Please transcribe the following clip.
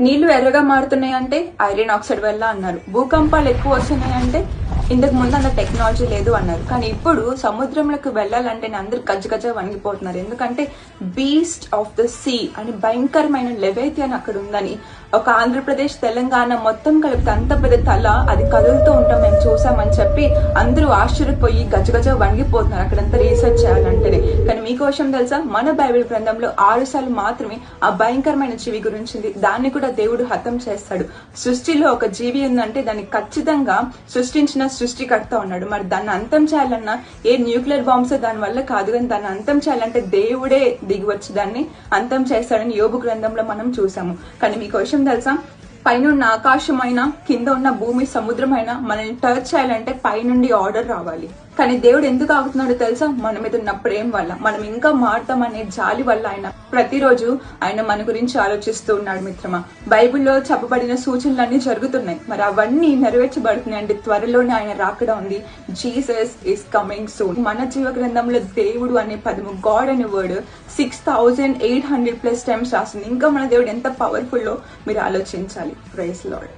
నీళ్లు ఎర్రగా మారుతున్నాయి అంటే ఐరన్ ఆక్సైడ్ వల్ల అన్నారు. భూకంపాలు ఎక్కువ వస్తున్నాయి అంటే ఇంతకు ముందు అంత టెక్నాలజీ లేదు అన్నారు. కానీ ఇప్పుడు సముద్రంలోకి వెళ్ళాలంటే అందరు గజగజ వణిగిపోతున్నారు. ఎందుకంటే బీస్ట్ ఆఫ్ ద సీ అని భయంకరమైన లెవైతే అని అక్కడ ఉందని, ఒక ఆంధ్రప్రదేశ్ తెలంగాణ మొత్తం కలిపితే అంత పెద్ద తల అది కదులుతూ ఉంటాం మేము చూసామని చెప్పి అందరూ ఆశ్చర్యపోయి గజగజ వణిగిపోతున్నారు అక్కడంతా రీసెర్చ్ చేయాలంటేనే. కానీ మీకోసం తెలుసా, మన బైబిల్ గ్రంథంలో 6 సార్లు మాత్రమే ఆ భయంకరమైన జీవి గురించి దాన్ని కూడా దేవుడు హతం చేస్తాడు. సృష్టిలో ఒక జీవి ఉందంటే దాన్ని ఖచ్చితంగా సృష్టించిన సృష్టికర్త ఉన్నాడు. మరి దాన్ని అంతం చేయాలన్నా ఏ న్యూక్లియర్ బాంబ్స్ దాని వల్ల కాదు, కానీ దాన్ని అంతం చేయాలంటే దేవుడే దిగి వచ్చి దాన్ని అంతం చేస్తాడని యోబు గ్రంథంలో మనం చూసాము. కానీ మీకు విషయం తెలుసా, పైనున్న ఆకాశమైనా కింద ఉన్న భూమి సముద్రమైనా మనల్ని టచ్ చేయాలంటే పైనుండి ఆర్డర్ రావాలి. కానీ దేవుడు ఎందుకు ఆగుతున్నాడో తెలుసా, మన మీద ఉన్న ప్రేమ వల్ల, మనం ఇంకా మారుతామనే జాలి వల్ల ఆయన ప్రతిరోజు ఆయన మన గురించి ఆలోచిస్తూ ఉన్నాడు. మిత్రమా, బైబిల్లో చెప్పబడిన సూచనలన్నీ జరుగుతున్నాయి, మరి అవన్నీ నెరవేర్చబడుతున్నాయి అంటే త్వరలోనే ఆయన రాకడ ఉంది. Jesus is coming soon. మన జీవ గ్రంథంలో దేవుడు అనే పదము, గాడ్ అనే వర్డ్ 6800+ టైమ్స్ రాస్తుంది. ఇంకా మన దేవుడు ఎంత పవర్ఫుల్లో మీరు ఆలోచించాలి. Praise lord.